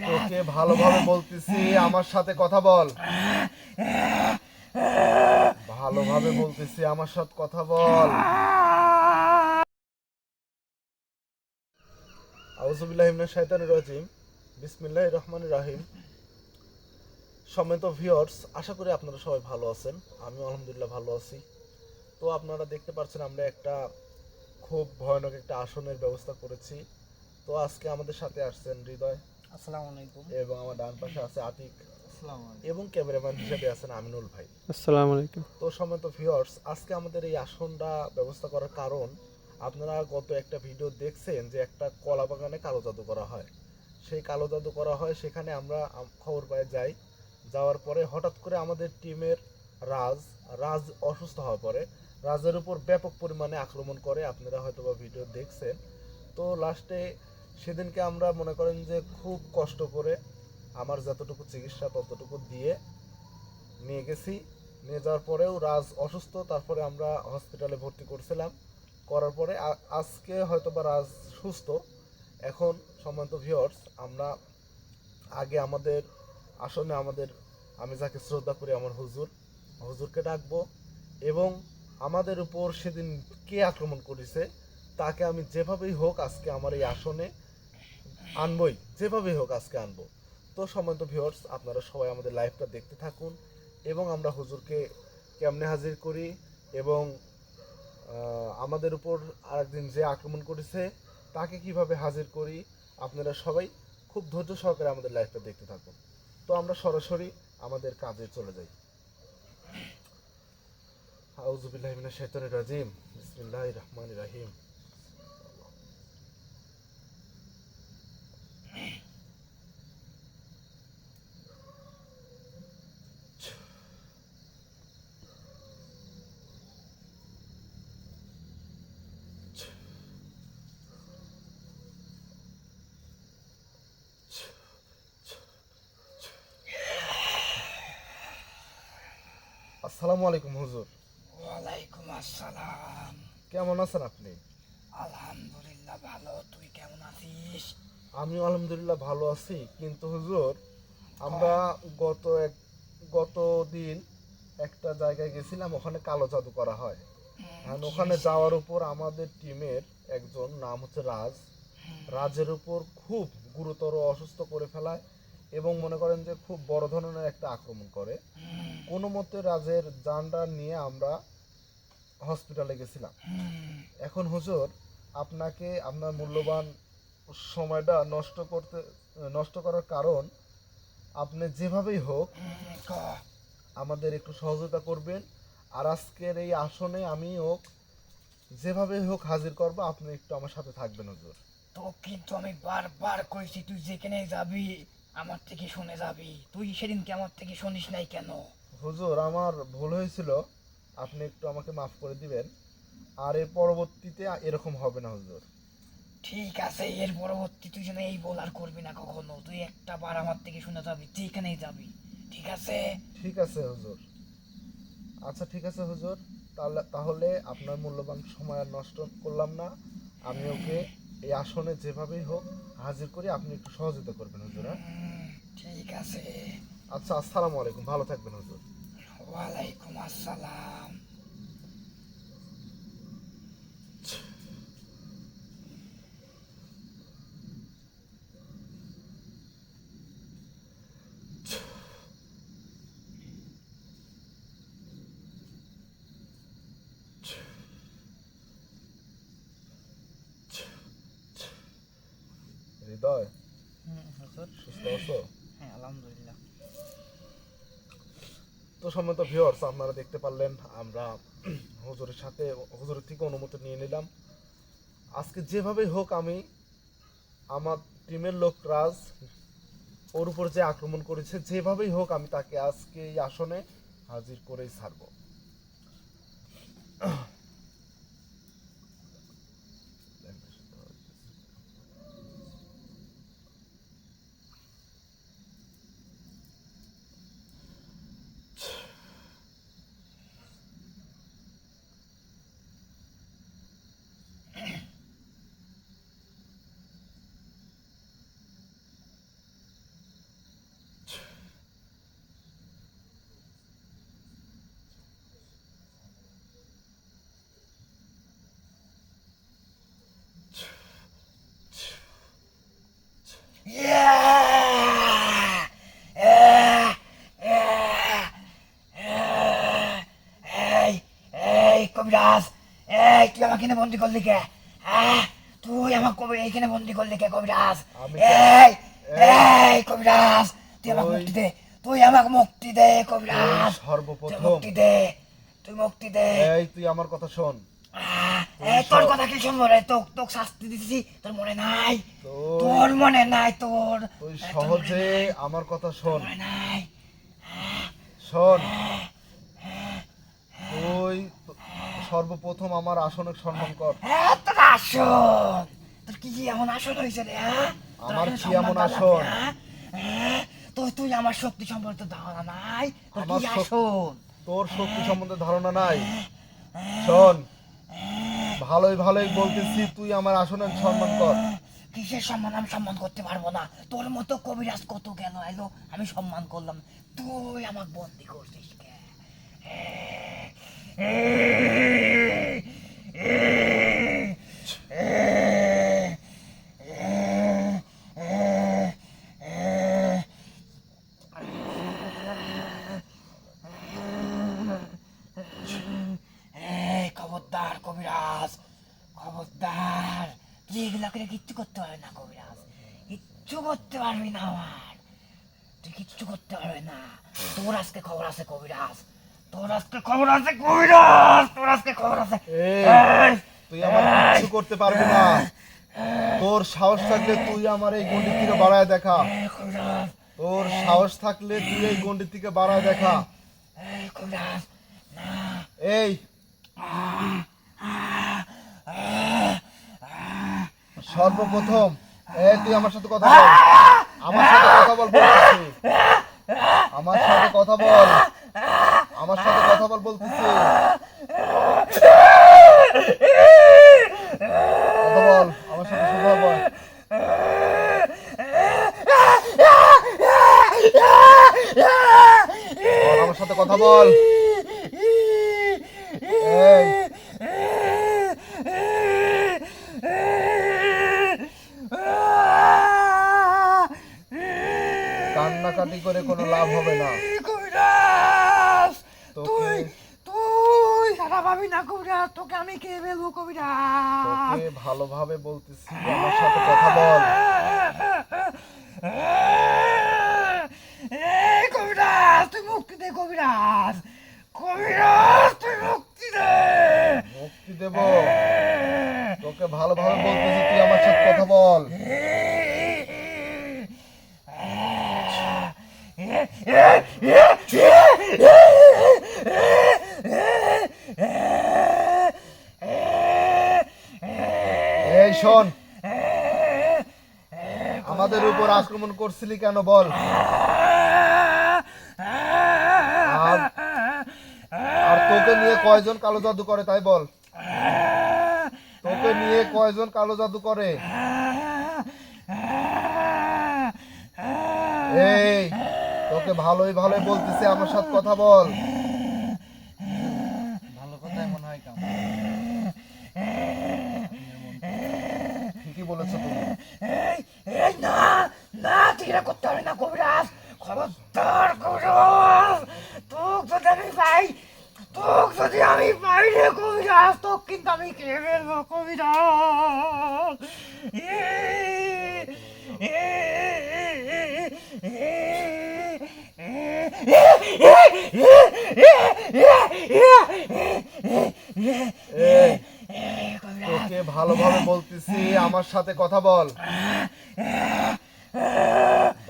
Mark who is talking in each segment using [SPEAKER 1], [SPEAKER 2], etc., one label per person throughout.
[SPEAKER 1] তোকে ভালোভাবে বলতেছি, আমার সাথে কথা বল। ভালোভাবে বলতেছি, আমার সাথে কথা বল। আউযুবিল্লাহি মিনাশ শাইতানির রাজিম। বিসমিল্লাহির রহমানির রহিম। সম্মানিত ভিউয়ার্স, আশা করি আপনারা সবাই ভালো আছেন। আমি আলহামদুলিল্লাহ ভালো আছি। তো আপনারা দেখতে পাচ্ছেন আমরা একটা খুব ভয়ানক একটা আসনের ব্যবস্থা করেছি। তো আজকে আমাদের সাথে আসছেন হৃদয়,
[SPEAKER 2] আসসালামু আলাইকুম,
[SPEAKER 1] এবং আমার ডান পাশে আছে আতিক,
[SPEAKER 2] আসসালামু আলাইকুম,
[SPEAKER 1] এবং ক্যামেরাম্যান হিসেবে আছেন আমিনুল ভাই।
[SPEAKER 3] আসসালামু আলাইকুম।
[SPEAKER 1] তো সম্মানিত ভিউয়ার্স, আজকে আমাদের এই আসনটা ব্যবস্থা করার কারণ, আপনারা গত একটা ভিডিও দেখছেন যে একটা কলা বাগানে কালো জাদু করা হয়। সেই কালো জাদু করা হয়, সেখানে আমরা খবর পাই যাই। যাওয়ার পরে হঠাৎ করে আমাদের টিমের রাজ রাজ অসুস্থ হওয়ার পরে রাজের উপর ব্যাপক পরিমাণে আক্রমণ করে। আপনারা হয়তো বা ভিডিও দেখছেন। তো লাস্টে সেদিনকে আমরা মনে করেন যে খুব কষ্ট করে আমার যতটুকু চিকিৎসা ততটুকু দিয়ে নিয়ে গেছি। নিয়ে যাওয়ার পরেও রাজ অসুস্থ, তারপরে আমরা হসপিটালে ভর্তি করছিলাম। করার পরে আজকে হয়তো বা রাজ সুস্থ। এখন সম্মানিত ভিউয়ার্স, আমরা আগে আমাদের আসনে আমি যাকে শ্রদ্ধা করি আমার হুজুরকে ডাকবো, এবং আমাদের উপর সেদিন কে আক্রমণ করেছে তাকে আমি যেভাবেই হোক আজকে আমার এই আসনে আনবই, যেভাবেই হোক আজকে আনবো। তো সম্মানিত ভিউয়ার্স, আপনারা সবাই আমাদের লাইভটা দেখতে থাকুন, এবং আমরা হুজুরকে কেমনে হাজির করি, এবং আমাদের উপর আরেকদিন যে আক্রমণ করেছে তাকে কিভাবে হাজির করি, আপনারা সবাই খুব ধৈর্য সহকারে আমাদের লাইভটা দেখতে থাকুন। তো আমরা সরাসরি আমাদের কাজে চলে যাই। আউযুবিল্লাহি মিনাশ শাইতানির রাজিম। বিসমিল্লাহির রহমানির রহিম। আসসালামু আলাইকুম হুজুর।
[SPEAKER 2] ওয়ালাইকুম আসসালাম।
[SPEAKER 1] কেমন আছেন আপনি?
[SPEAKER 2] আলহামদুলিল্লাহ ভালো, তুই কেমন আছিস?
[SPEAKER 1] আমিও আলহামদুলিল্লাহ ভালো আছি, কিন্তু হুজুর আমরা গত দিন একটা জায়গায় গেছিলাম, ওখানে কালো জাদু করা হয়। আর ওখানে যাওয়ার উপর আমাদের টিমের একজন নাম হচ্ছে রাজের উপর খুব গুরুতর অসুস্থ করে ফেলায়, এবং মনে করেন যে খুব বড় ধরনের একটা আক্রমণ করে। কোনো মতে রাজের জানটা নিয়ে আমরা হসপিটালে গেছিলাম। এখন হুজুর, আপনাকে আপনার মূল্যবান সময়টা নষ্ট করার কারণ, আপনি যেভাবেই হোক আমাদের একটু সহযোগিতা করবেন। আর আজকের এই আসনে আমি হোক যেভাবেই হোক হাজির করবো, আপনি একটু আমার সাথে থাকবেন হুজুর।
[SPEAKER 2] তো কিন্তু আমি বারবার কইছি তুই যেখানে যাবি আমার থেকে শুনে যাবি। তুই সেদিনকে আমার থেকে শুনিস নাই কেন?
[SPEAKER 1] হুজুর, আমার ভুল হয়েছিল, আপনি একটু আমাকে মাফ করে দিবেন। আর এর পরবর্তীতে এরকম হবে না হুজুর।
[SPEAKER 2] ঠিক আছে, এর পরবর্তী তুই যেন এই বল আর করবি না কখনো। তুই একটা বার আমার থেকে শুনে যাবি, যেখানেই যাবি। ঠিক আছে?
[SPEAKER 1] ঠিক আছে হুজুর। আচ্ছা ঠিক আছে হুজুর, তাহলে আপনার মূল্যবান সময় আর নষ্ট করলাম না। আমি ওকে এই আসনে যেভাবেই হোক হাজির করি, আপনি একটু সহযোগিতা করবেন হুজুর। হ্যাঁ,
[SPEAKER 2] ঠিক আছে।
[SPEAKER 1] আচ্ছা, আসসালামু আলাইকুম, ভালো থাকবেন হুজুর।
[SPEAKER 2] ওয়ালাইকুম আসসালাম।
[SPEAKER 1] হৃদয়,
[SPEAKER 2] হুজুর।
[SPEAKER 1] সুস্থ আছো?
[SPEAKER 2] হ্যাঁ আলহামদুলিল্লাহ।
[SPEAKER 1] তো সম্মানিত ভিউয়ার্স, আপনারা দেখতে পারলেন আমরা হুজুরের থেকে অনুমতি নিয়ে নিলাম। আজকে যেভাবেই হোক আমি আমার টিমের লোক ওর উপর যে আক্রমণ করেছে, যেভাবেই হোক আমি তাকে আজকে এই আসনে হাজির করেই ছাড়বো।
[SPEAKER 2] এই এই কবিরাজ, এই তুই আমাকে এখানে বন্দি করলি কে? তুই আমার কবি এইখানে বন্দি করলি কে কবিরাজ? এই এই কবিরাজ, তুই আমাকে মুক্তি দে, তুই আমাকে মুক্তি দে কবিরাজ,
[SPEAKER 1] সর্বপ্রথম
[SPEAKER 2] মুক্তি দে, তুই মুক্তি দে।
[SPEAKER 1] এই তুই আমার কথা শোন।
[SPEAKER 2] এই তোর কথা কি শুনবো রে? তোকে শাস্তি দিতেছি, তোর মনে নাই? তোর মনে নাই? তোর
[SPEAKER 1] তুই সহজে আমার কথা শোন।
[SPEAKER 2] মনে নাই?
[SPEAKER 1] শোন, তুই সর্বপ্রথম আমার আসনে সম্মান কর।
[SPEAKER 2] তোর আসন, তোর কি এমন আসন হয়েছে রে?
[SPEAKER 1] আমার কি এমন আসন?
[SPEAKER 2] তুই আমার শক্তি সম্পর্কে ধারণা নাই? তোর
[SPEAKER 1] আমার
[SPEAKER 2] কি আসন?
[SPEAKER 1] তোর শক্তি সম্বন্ধে ধারণা নাই। শোন, ভালোই ভালোই বলতেছি, তুই আমার আসনের সম্মান কর।
[SPEAKER 2] কিসের সম্মান? আমি সম্মান করতে পারবো না। তোর মতো কবিরাজ কত গেল এলো, আমি সম্মান করলাম, তুই আমাকে বন্দি করছিস কে? খবরদার কবিরাজ, খবরদার, তুই এগুলা করে কিচ্ছু করতে পারবি না কবিরাজ, কিচ্ছু করতে পারবি না আমার, তুই কিচ্ছু করতে পারবি না। তোর আজকে খবর আছে কবিরাজ, তোর আজকে খবর আছে কবিরাজ, তোর আজকে খবর আছে।
[SPEAKER 1] তুই আমার কিচ্ছু করতে পারবি না। তোর সাহস থাকলে তুই আমার এই গন্ডির থেকে বাড়ায় দেখা। তোর সাহস থাকলে তুই এই গন্ডির থেকে বাড়ায় দেখা।
[SPEAKER 2] কবিরাজ
[SPEAKER 1] এই সর্বপ্রথম তুই আমার সাথে কথা বল, আমার সাথে কথা বল বলতেছি, আমার সাথে কথা বল, আমার সাথে কথা বল বলতেছি, কথা বল আমার সাথে, কথা বল। আমার সাথে কথা বল। এই কান্নাকাটি করে কোনো লাভ হবে না।
[SPEAKER 2] কবিরাজ,
[SPEAKER 1] তোকে
[SPEAKER 2] তুই সারা পাবি না কবিরাজ, তোকে আমি খেয়ে ফেলবো কবিরাজ।
[SPEAKER 1] তোকে ভালোভাবে বলতেছি, আমার সাথে কথা বল।
[SPEAKER 2] কবিরাজ তুই মুক্তি দে, কবিরাজ, কবিরাজ তুই মুক্তি দে।
[SPEAKER 1] মুক্তি দেব? তোকে ভালোভাবে বলতেছি, তুই আমার সাথে কথা বল। এই শোন, আমাদের উপর আক্রমণ করছিলি কেন বল? আর তোকে নিয়ে কয়জন কালো জাদু করে তাই বল? তোকে নিয়ে কয়জন কালো জাদু করে? এই তোকে ভালোই ভালোই বলতেছি, আমার সাথে কথা বল। ভালো কথাই মনে হয় কাম। ঠিকই বলেছো তুমি।
[SPEAKER 2] না না, তুই এটা করতে পারবি না কবিরাজ, খবরদার কবিরাজ, তোকে যদি আমি পাই, তোকে যদি আমি পাই রে কবিরাজ, তোকে কিন্তু আমি খেয়ে ফেলবো কবিরাজ।
[SPEAKER 1] তোকে ভালোভাবে বলতেছি, আমার সাথে কথা বল।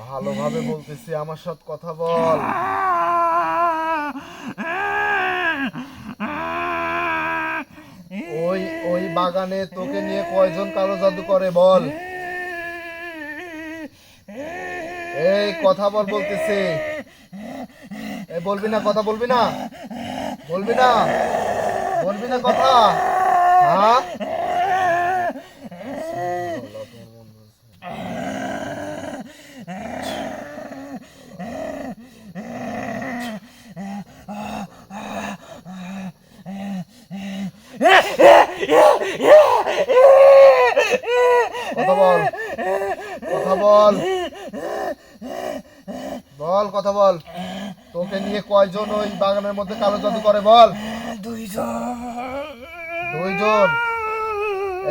[SPEAKER 1] ভালোভাবে বলতেছি, আমার সাথে কথা বল। ওই ওই বাগানে তোকে নিয়ে কয়জন কালো জাদু করে বল? এই কথা বল বলতেছি। এই বলবি না কথা? বলবি না? বলবি না? বলবি না কথা? হ্যাঁ, কথা বল, কথা বল। কথা বল, তোকে নিয়ে কয়জন ওই বাগানের মধ্যে কালো জাদু করে বল? দুইজন।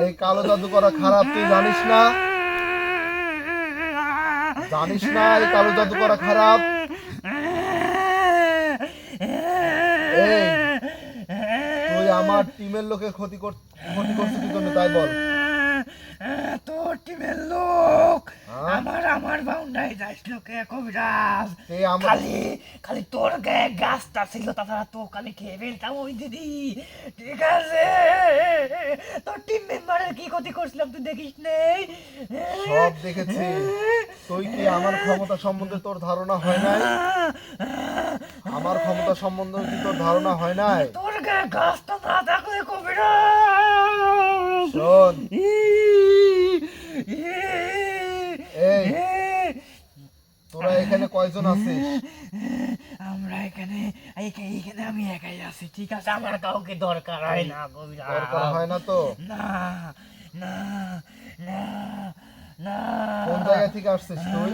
[SPEAKER 1] এই কালো জাদু করা খারাপ, তুই জানিস না? জানিস না এই কালো জাদু করা খারাপ? এই তুই আমার টিমের লোকের ক্ষতি করছিস কি জন্য তাই বল?
[SPEAKER 2] তোর টিমের লোক
[SPEAKER 1] হ্যাঁ?
[SPEAKER 2] আমার বাউন্ডারি যাইস লোকে কবিরাজ।
[SPEAKER 1] এই আমার
[SPEAKER 2] খালি খালি তোর গায়ে গাছটা ছিল, তাছাড়া তো খালি খেয়ে ফেলতাম ওই দিদি। ঠিক আছে, তোর টিম মেম্বারের কি ক্ষতি করছিলাম তুই দেখিস নেই?
[SPEAKER 1] সব দেখেছি। তুই কি আমার ক্ষমতা সম্বন্ধে তোর ধারণা হয় নাই? আমার ক্ষমতা সম্বন্ধে কি তোর ধারণা হয় নাই?
[SPEAKER 2] তোর গায়ে গাছটা না থাকলে কবিরাজ।
[SPEAKER 1] শোন, এই তোরা এখানে কয়জন আছিস?
[SPEAKER 2] আমরা এখানে এইখানে আমি একাই আছি। ঠিক আছে, আমার কাউকে দরকার হয় না কবিরাজ।
[SPEAKER 1] দরকার হয় না তো?
[SPEAKER 2] না না না না।
[SPEAKER 1] কোন জায়গা থেকে আসছিস তুই?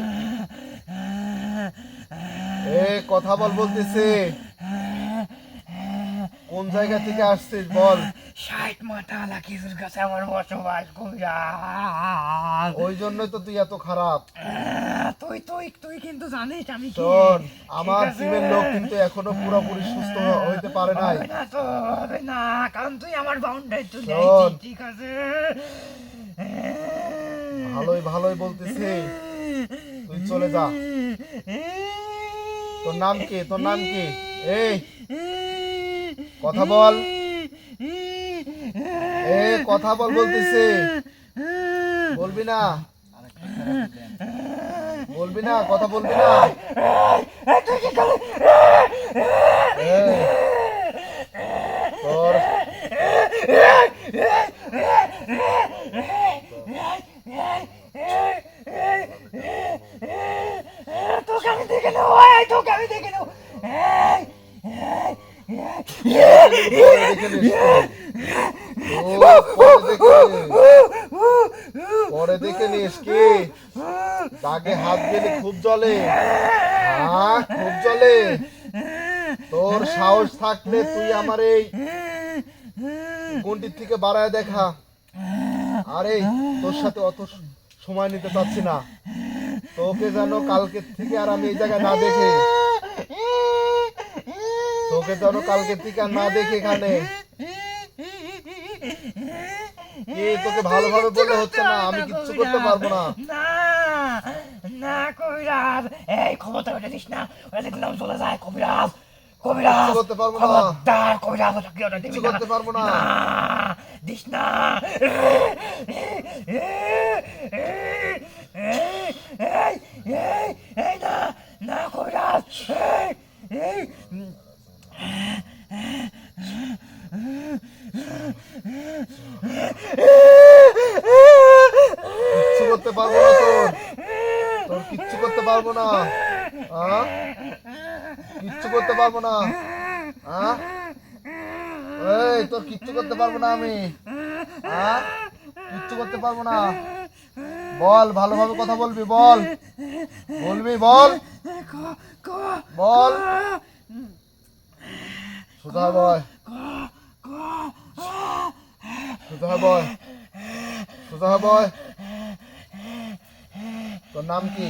[SPEAKER 1] কথা বল বলতেছি। কোন জায়গা থেকে আসছিস বল?
[SPEAKER 2] 60 মাথাওয়ালা খেজুর গাছে আমার বসবাস কবিরাজ।
[SPEAKER 1] ওই জন্যই তো তুই এত খারাপ।
[SPEAKER 2] তুই তুই তুই কিন্তু জানিস আমি কি?
[SPEAKER 1] শোন, আমার
[SPEAKER 2] ঠিক আছে?
[SPEAKER 1] টিমের লোক কিন্তু এখনো পুরোপুরি সুস্থ হইতে পারে নাই।
[SPEAKER 2] হবে না তো, হবে না, কারণ তুই আমার বাউন্ডারি চলে
[SPEAKER 1] শোন।
[SPEAKER 2] আইছিস। ঠিক আছে,
[SPEAKER 1] ভালোই ভালোই বলতেছি, তুই চলে যা। তোর নাম কি? তোর নাম কি? এই কথা বল। কথা বল বলতেছি। বলবি না? বলবি না? কথা বলবি না? এই, তোর
[SPEAKER 2] তোকে আমি দেখে নেবো, তোকে আমি দেখে নেবো।
[SPEAKER 1] পরে দেখে নিস তো। পরে দেখে নিস কি দাগে হাত দিলে খুব জ্বলে। হ্যাঁ, খুব জ্বলে। তোর সাহস থাকলে তুই আমার এই গুন্ডির থেকে বাড়ায় দেখা। আরে তোর সাথে অত সময় নিতে চাচ্ছি না। তোকে যেন কালকে থেকে আর আমি এই জায়গায় না দেখে, তোকে যেন কালকে থেকে আর না দেখে এখানে। তোকে ভালোভাবে বলে হচ্ছে না, আমি কিচ্ছু করতে পারবো না।
[SPEAKER 2] না না কবিরাজ, এই ক্ষমতা ওটা দিস না, ওটা দেখলাম চলে যায় কবিরাজ। কবিরাজ
[SPEAKER 1] কিচ্ছু করতে পারবো না।
[SPEAKER 2] খবরদার কবিরাজ, ওটা কি ওটা দিবি
[SPEAKER 1] কিচ্ছু
[SPEAKER 2] না।
[SPEAKER 1] করতে পারবো না।
[SPEAKER 2] না, দিস না। এই না না কবিরাজ, এই
[SPEAKER 1] কিচ্ছু করতে পারবো না তোর। তোর কিচ্ছু করতে পারবো না। কিচ্ছু করতে পারবো না। এই তোর কিচ্ছু করতে পারবো না আমি। কিচ্ছু করতে পারবো না। বল, ভালোভাবে কথা বলবি, বল। বলবি, বল বল। সুধা বয়, সুধা বয়, সুধা বয়। তোর নাম কি?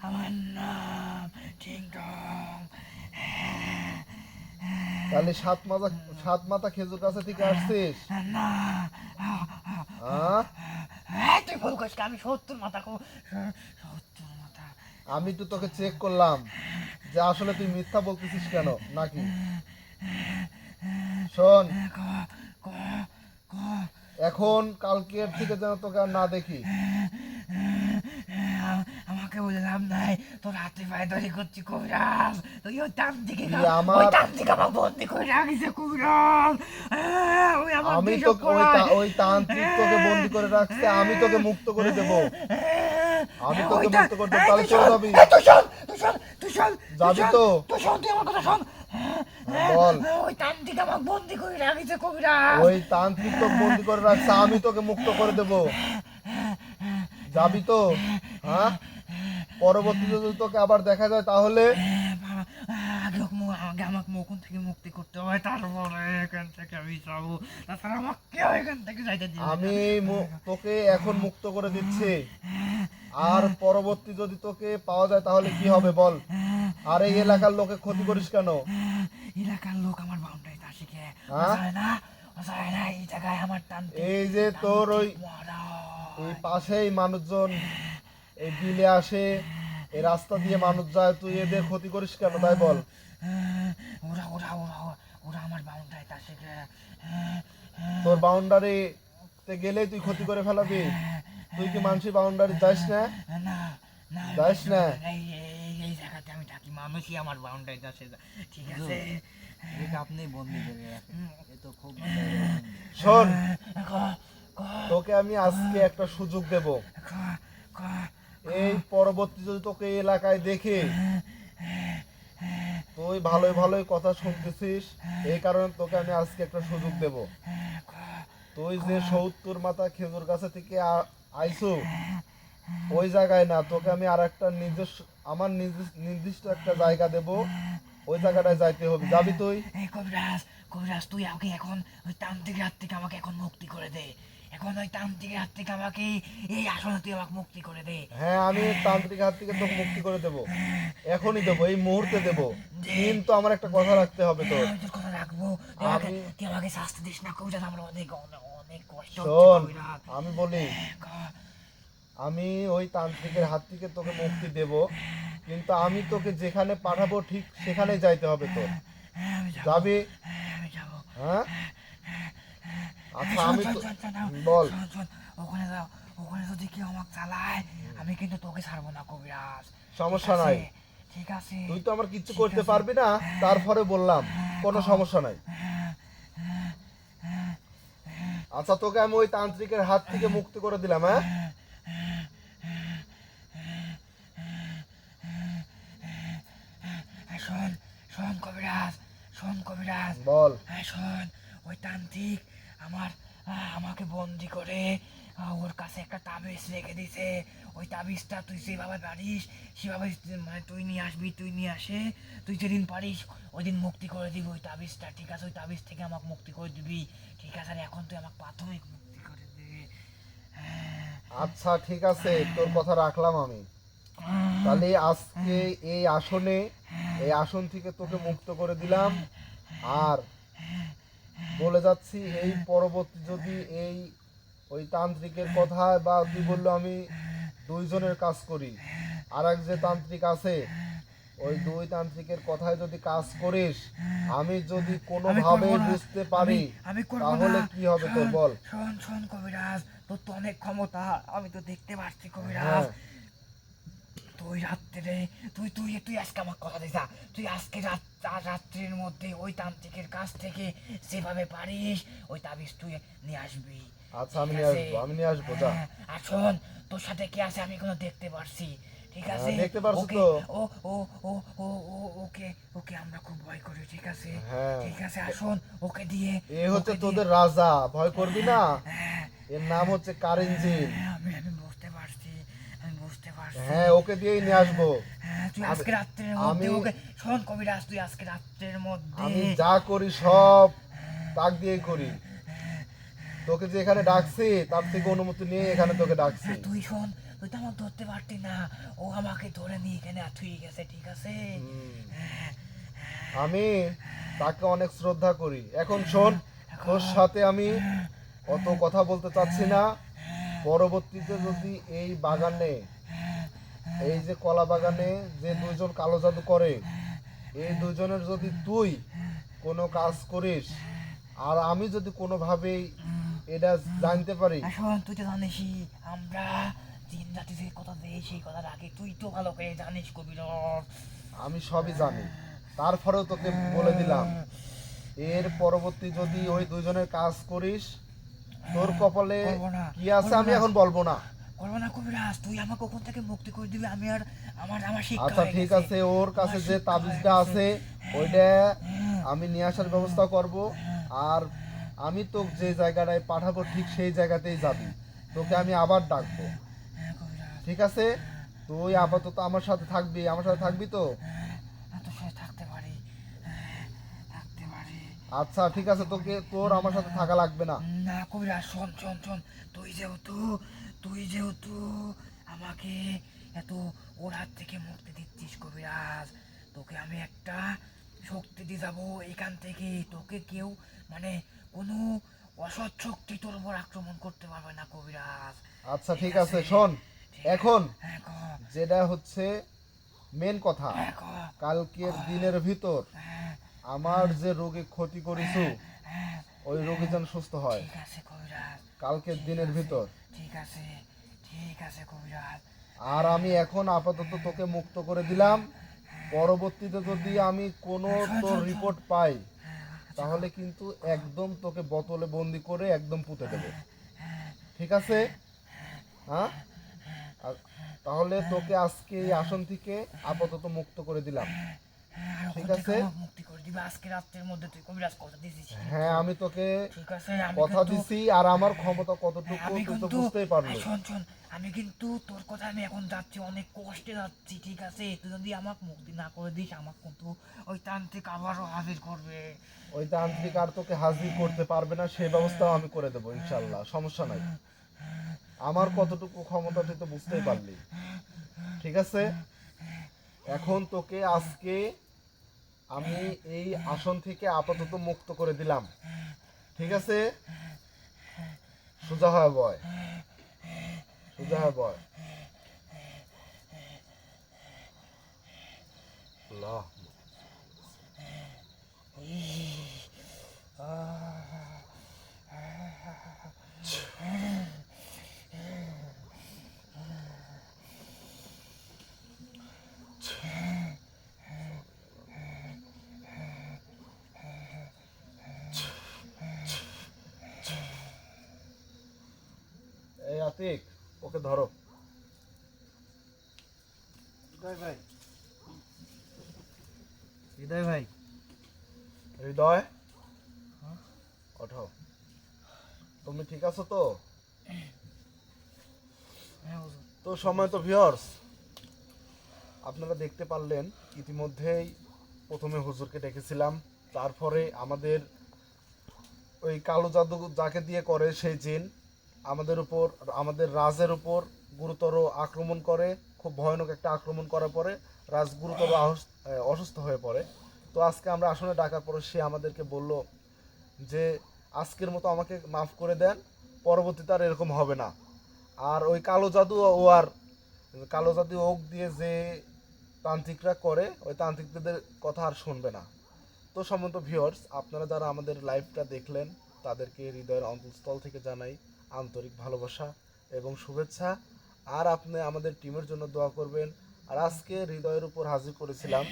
[SPEAKER 2] আমার নাম টিংটং।
[SPEAKER 1] তাহলে সাত মাথা খেজুর গাছে থেকে আসছিস?
[SPEAKER 2] না, তুই ভুল করিস, আমি 70 মাথা 70 মাথা।
[SPEAKER 1] আমি তো তোকে চেক করলাম যে আসলে তুই মিথ্যা বলতেছিস কেন নাকি। শোন, এখন কালকের থেকে যেন তোকে আর না দেখি।
[SPEAKER 2] আমাকে বলে লাভ নাই, তোর হাতে পায়ে ধরে করছি কবিরাজ। তুই ওই তান্ত্রিক
[SPEAKER 1] আমার
[SPEAKER 2] আমাকে বন্দি করে রাখিস কবিরাজ।
[SPEAKER 1] আমি তোকে ওই তান্ত্রিক তোকে বন্দি করে রাখছে, আমি তোকে মুক্ত করে দেব। আমি তোকে মুক্ত করে দেব, তাহলে চলে যাবি। যাবি তো?
[SPEAKER 2] তুই আমার কথা শোন।
[SPEAKER 1] বল।
[SPEAKER 2] ওই তান্ত্রিক আমাকে বন্দি করে রাখিছে কবিরাজ।
[SPEAKER 1] ওই তান্ত্রিক তোকে বন্দি করে রাখছে, আমি তোকে মুক্ত করে দেব। যাবি তো? পরবর্তীতে যদি তোকে আবার দেখা যায় তাহলে
[SPEAKER 2] বাবা, আগে আমাকে ওখান থেকে মুক্তি করতে হয়, তারপরে এখান থেকে আমি যাবো। তাছাড়া আমাকে কেউ এখান থেকে যাইতে দিবে না।
[SPEAKER 1] আমি তোকে এখন মুক্ত করে দিচ্ছি, আর পরবর্তী যদি তোকে পাওয়া যায় তাহলে কি হবে বল? আর এই এলাকার লোকে ক্ষতি করিস কেন?
[SPEAKER 2] এলাকার লোক আমার বাউন্ডারিতে আসে কে?
[SPEAKER 1] হ্যাঁ?
[SPEAKER 2] যায় না এই জায়গায় আমার
[SPEAKER 1] এই যে তোর ওই এই
[SPEAKER 2] এই
[SPEAKER 1] পাশেই মানুষজন এই বিলে আসে, এই রাস্তা দিয়ে মানুষ যায়, তুই এদের ক্ষতি করিস কেন তাই বল?
[SPEAKER 2] ওরা ওরা ওরা ওরা আমার বাউন্ডারিতে আসে কে?
[SPEAKER 1] তোর বাউন্ডারি তে গেলেই তুই ক্ষতি করে ফেলাবি? তুই কি মানুষের বাউন্ডারি যাস না?
[SPEAKER 2] না না
[SPEAKER 1] যাস না?
[SPEAKER 2] এই জায়গাতে আমি থাকি, মানুষই আমার বাউন্ডারিতে আসে। ঠিক আছে,
[SPEAKER 3] আপনি বন্দি করে রাখেন, এ তো খুব
[SPEAKER 1] শোন,
[SPEAKER 2] ক- ক-
[SPEAKER 1] তোকে আমি আজকে একটা সুযোগ দেব।
[SPEAKER 2] ক- ক-
[SPEAKER 1] এই পরবর্তী যদি তোকে এই এলাকায় দেখে, তুই ভালোই ভালোই কথা শুনতেছিস, এই কারণে তোকে আমি আজকে একটা সুযোগ দেব। তুই যে 70 মাথা খেজুর গাছে থেকে আইসু, ওই জায়গায় না, তোকে আমি আর একটা আমার নির্দিষ্ট একটা জায়গা দেব, ওই জায়গাটায় যাইতে হবে। যাবি তুই?
[SPEAKER 2] এই কবিরাজ, কবিরাজ তুই আমাকে এখন ওই তান্ত্রিকের হাত থেকে আমাকে এখন মুক্তি করে দে। এখন ওই তান্ত্রিকের হাত থেকে আমাকে এই আসলে তুই আমাকে মুক্তি করে দে।
[SPEAKER 1] হ্যাঁ, আমি তান্ত্রিক হাত থেকে তোকে মুক্তি করে দেব, এখনই দেবো, এই মুহূর্তে দেব। কিন্তু আমার একটা কথা রাখতে হবে তোর।
[SPEAKER 2] আমি তোর কথা রাখবো। তুই আমাকে শাস্তি দিস না কবিরাজ, আমরা অনেক অনেক অনেক কষ্ট হচ্ছে
[SPEAKER 1] শোন,
[SPEAKER 2] কবিরাজ।
[SPEAKER 1] আমি বলি,
[SPEAKER 2] ক-
[SPEAKER 1] আমি ওই তান্ত্রিকের হাত থেকে তোকে মুক্তি দেব, কিন্তু আমি তোকে যেখানে পাঠাবো ঠিক সেখানে যাইতে হবে তোর।
[SPEAKER 2] আমি যাবো,
[SPEAKER 1] যাবি?
[SPEAKER 2] আমি যাবো।
[SPEAKER 1] হ্যাঁ, আচ্ছা,
[SPEAKER 2] শোন,
[SPEAKER 1] আমি
[SPEAKER 2] শোন,
[SPEAKER 1] তো
[SPEAKER 2] শোন, শোন, শোন,
[SPEAKER 1] বল।
[SPEAKER 2] শোন, শোন, ওখানে যাও, ওখানে যদি কেউ আমাকে চালায় আমি কিন্তু তোকে ছাড়বো না কবিরাজ।
[SPEAKER 1] সমস্যা
[SPEAKER 2] ঠিক আছে?
[SPEAKER 1] নাই,
[SPEAKER 2] ঠিক আছে,
[SPEAKER 1] তুই তো আমার কিচ্ছু
[SPEAKER 2] ঠিক
[SPEAKER 1] করতে
[SPEAKER 2] আছে।
[SPEAKER 1] পারবি না, তারপরে বললাম কোনো সমস্যা নাই। আচ্ছা, তোকে আমি ওই তান্ত্রিকের হাত থেকে মুক্তি করে দিলাম। হ্যাঁ,
[SPEAKER 2] শোন, শোন কবিরাজ, শোন কবিরাজ,
[SPEAKER 1] বল।
[SPEAKER 2] শোন, ওই তান্ত্রিক আমার আমাকে বন্দি করে ওর কাছে একটা তাবিজ রেখে দিছে। ওই তাবিজটা তুই যেভাবে পারিস সেভাবে মানে তুই নিয়ে আসবি, তুই নিয়ে আসে, তুই যেদিন পারিস ওই দিন মুক্তি করে দিবি ওই তাবিজটা। ঠিক আছে, ওই তাবিজ থেকে আমাকে মুক্তি করে দিবি। ঠিক আছে, আর এখন তুই আমাকে প্রাথমিক মুক্তি করে দে।
[SPEAKER 1] আচ্ছা, ঠিক আছে, তোর কথা রাখলাম আমি। তাহলে আজকে এই আসন থেকে তোকে মুক্ত করে দিলাম। আর বলে যাচ্ছি, এই পরবর্তী যদি ওই তান্ত্রিকের কথায় বা তুই বললো আমি দুইজনের কাজ করি, আর এক যে তান্ত্রিক আছে ওই দুই তান্ত্রিকের কথায় যদি কাজ করিস, আমি যদি কোনোভাবে
[SPEAKER 2] করবো না,
[SPEAKER 1] বুঝতে পারি
[SPEAKER 2] আমি করবো
[SPEAKER 1] তাহলে
[SPEAKER 2] না।
[SPEAKER 1] কি হবে তোর
[SPEAKER 2] শোন,
[SPEAKER 1] বল?
[SPEAKER 2] শোন, শোন কবিরাজ, তোর তো অনেক ক্ষমতা, আমি তো দেখতে পাচ্ছি কবিরাজ।
[SPEAKER 1] হ্যাঁ,
[SPEAKER 2] তুই রাত্রে তুই তুই তুই আজকে আমার কথা দিস, তুই আজকে রাত্রির মধ্যে ওই তান্ত্রিকের কাছ থেকে যেভাবে পারিস ওই তাবিজ তুই নিয়ে আসবি।
[SPEAKER 1] আচ্ছা, আমি
[SPEAKER 2] ঠিক
[SPEAKER 1] নিয়ে
[SPEAKER 2] আছে?
[SPEAKER 1] আসবো, আমি নিয়ে আসবো, যা।
[SPEAKER 2] হ্যাঁ, আর শোন, তোর সাথে কি আছে আমি কোনো দেখতে পারছি। ঠিক আছে,
[SPEAKER 1] দেখতে পারছো
[SPEAKER 2] ওকে,
[SPEAKER 1] তো?
[SPEAKER 2] ও ও ও ও ও ওকে ওকে আমরা খুব ভয় করি। ঠিক আছে,
[SPEAKER 1] হ্যাঁ,
[SPEAKER 2] ঠিক আছে, আর শোন, ওকে দিয়ে
[SPEAKER 1] এ হচ্ছে
[SPEAKER 2] ওকে দিয়ে-
[SPEAKER 1] তোদের রাজা, ভয় করবি না।
[SPEAKER 2] হ্যাঁ,
[SPEAKER 1] এর নাম হচ্ছে কারেঞ্জিন।
[SPEAKER 2] আমি আমি বুঝতে পারছি, আমি বুঝতে পারছি।
[SPEAKER 1] হ্যাঁ, ওকে দিয়েই নিয়ে আসবো।
[SPEAKER 2] হ্যাঁ, তুই
[SPEAKER 1] আমি-
[SPEAKER 2] আজকে রাত্রের মধ্যে
[SPEAKER 1] আমি-
[SPEAKER 2] ওকে শোন কবিরাজ, তুই আজকে রাত্রের মধ্যে
[SPEAKER 1] আমি যা করি সব তাক দিয়েই করি। তোকে যে এখানে ডাকছি তার থেকে অনুমতি নিয়ে এখানে তোকে ডাকছি।
[SPEAKER 2] হ্যাঁ, তুই শোন, তুই তো আমাকে ধরতে পারতি না, ও আমাকে ধরে নিয়ে এখানে থুয়ে গেছে। ঠিক আছে,
[SPEAKER 1] হুম, আমি তাকে অনেক শ্রদ্ধা করি। এখন শোন, তোর সাথে আমি অত কথা বলতে চাচ্ছি না। পরবর্তীতে যদি এই বাগানে, এই যে কলা বাগানে যে দুইজন কালো জাদু করে, এই দুজনের যদি তুই কোনো কাজ করিস আর আমি যদি কোনোভাবেই এটা জানতে পারি,
[SPEAKER 2] আর শোন, তুই তো জানিসই আমরা দিন রাতে যে কথা দেই সেই কথা রাখি, তুই তো ভালো করে জানিস কবিরাজ।
[SPEAKER 1] আমি সবই জানি, তারপরেও তোকে বলে দিলাম, এর পরবর্তী যদি ওই দুজনের কাজ করিস, তোর কপালে
[SPEAKER 2] করবো না,
[SPEAKER 1] কি আছে
[SPEAKER 2] করবো
[SPEAKER 1] আমি
[SPEAKER 2] না।
[SPEAKER 1] এখন বলবো না।
[SPEAKER 2] করবো না কবিরাজ, তুই আমাকে ওখান থেকে মুক্তি করে দিবি, আমি আর আমার আমার শিক্ষা
[SPEAKER 1] আচ্ছা,
[SPEAKER 2] হয়ে
[SPEAKER 1] ঠিক
[SPEAKER 2] গেছে।
[SPEAKER 1] আছে, ওর কাছে
[SPEAKER 2] আমার
[SPEAKER 1] যে
[SPEAKER 2] শিক্ষা
[SPEAKER 1] তাবিজটা
[SPEAKER 2] হয়ে
[SPEAKER 1] আছে
[SPEAKER 2] গেছে।
[SPEAKER 1] ওইটা আমি নিয়ে আসার ব্যবস্থা করব। আর আমি তো যে জায়গাটায় পাঠাবো ঠিক সেই জায়গাতেই যাবি, তোকে আমি আবার ডাকবো।
[SPEAKER 2] হ্যাঁ কবিরাজ,
[SPEAKER 1] ঠিক আছে? তুই আপাতত আমার সাথে থাকবি, আমার সাথে থাকবি তো?
[SPEAKER 2] তোর সাথে থাকতে পারি, থাকতে পারি।
[SPEAKER 1] আচ্ছা ঠিক আছে, তোর আমার সাথে থাকা লাগবে না।
[SPEAKER 2] না কবিরাজ, শোন শোন শোন, তুই যেহেতু আমাকে এত ওর হাত থেকে মুক্তি দিচ্ছিস কবিরাজ, তোকে আমি একটা শক্তি দিয়ে যাবো এখান থেকে। তোকে কেউ মানে কোনো অসৎ শক্তি তোর উপর আক্রমণ করতে পারবে না কবিরাজ।
[SPEAKER 1] আচ্ছা ঠিক আছে, শোন এখন
[SPEAKER 2] হ্যাঁ ক,
[SPEAKER 1] যেটা হচ্ছে মেন কথা,
[SPEAKER 2] হ্যাঁ ক,
[SPEAKER 1] কালকের দিনের ভিতর
[SPEAKER 2] হ্যাঁ,
[SPEAKER 1] আমার যে রোগী ক্ষতি করেছো
[SPEAKER 2] হ্যাঁ,
[SPEAKER 1] ওই রোগী যেন সুস্থ হয়
[SPEAKER 2] ঠিক আছে কবিরাজ,
[SPEAKER 1] কালকের দিনের ভিতর।
[SPEAKER 2] ঠিক আছে, ঠিক আছে কবিরাজ।
[SPEAKER 1] আর আমি এখন আপাতত তোকে মুক্ত করে দিলাম। পরবর্তীতে যদি আমি কোনো তোর রিপোর্ট পাই তাহলে কিন্তু একদম তোকে বোতলে বন্দি করে একদম পুঁতে দেবো, ঠিক আছে? হ্যাঁ, আর তাহলে তোকে আজকে এই আসন থেকে আপাতত মুক্ত করে দিলাম, ঠিক আছে?
[SPEAKER 2] মুক্তি করে দিবে আজকে রাত্রের মধ্যে, তুই কবিরাজ কথা দিছিস।
[SPEAKER 1] হ্যাঁ আমি তোকে
[SPEAKER 2] ঠিক আছে, আমি
[SPEAKER 1] কথা
[SPEAKER 2] কিন্তু
[SPEAKER 1] দিছি, আর আমার ক্ষমতা কতটুকু
[SPEAKER 2] আমি
[SPEAKER 1] তুই তো
[SPEAKER 2] কিন্তু
[SPEAKER 1] বুঝতেই পারলি।
[SPEAKER 2] শোন শোন, আমি কিন্তু তোর কথা আমি এখন যাচ্ছি, অনেক কষ্টে যাচ্ছি, ঠিক আছে? তুই যদি আমাকে মুক্তি না করে দিস, আমাকে কিন্তু ওই তান্ত্রিক আবারও হাজির করবে।
[SPEAKER 1] ওই তান্ত্রিক আর তোকে হাজির করতে পারবে না, সেই ব্যবস্থাও আমি করে দেবো ইনশাল্লাহ, সমস্যা নাই। আমার কতটুকু ক্ষমতা তুই তো বুঝতেই পারলি, ঠিক আছে? এখন তোকে আজকে আমি এই আসন থেকে আপাতত মুক্ত করে দিলাম, ঠিক আছে? সোজা হয় বয়, সোজা হয় বয়। আল্লাহ। এই আতিক, ওকে ধরো।
[SPEAKER 3] হৃদয় ভাই, হৃদয় ভাই,
[SPEAKER 1] হৃদয়, ওঠো। তুমি ঠিক আছো তো? তো সময় তো ভিউয়ার্স, আপনারা দেখতে পারলেন ইতিমধ্যেই প্রথমে হুজুরকে ডেকেছিলাম, তারপরে আমাদের ওই কালো জাদু যাকে দিয়ে করে সেই জিন আমাদের উপর, আমাদের রাজের উপর গুরুতর আক্রমণ করে। খুব ভয়ানক একটা আক্রমণ করার পরে রাজ গুরুতর অসুস্থ হয়ে পড়ে। তো আজকে আমরা আসলে ডাকার পরে সে আমাদেরকে বলল যে আজকের মতো আমাকে মাফ করে দেন, পরবর্তীতে আর এরকম হবে না। আর ওই কালো জাদু ও আর কালো জাদু ওক দিয়ে যে তান্ত্রিকরা করে ওই তান্ত্রিকদের কথা আর শুনবে না। তো সম্বন্ধ ভিউয়ার্স, আপনারা যারা আমাদের লাইভটা দেখলেন তাদেরকে হৃদয়ের অন্তঃস্থল থেকে জানাই আন্তরিক ভালোবাসা এবং শুভেচ্ছা। আর আপনি আমাদের টিমের জন্য দোয়া করবেন। আর আজকে হৃদয়ের উপর হাজির করেছিলাম,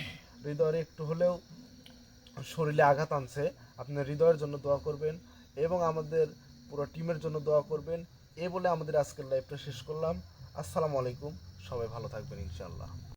[SPEAKER 1] হৃদয়ের একটু হলেও শরীরে আঘাত আনছে, আপনি হৃদয়ের জন্য দোয়া করবেন এবং আমাদের পুরো টিমের জন্য দোয়া করবেন। এই বলে আমাদের আজকের লাইভটা শেষ করলাম। আসসালামু আলাইকুম, সবাই ভালো থাকবেন ইনশাআল্লাহ।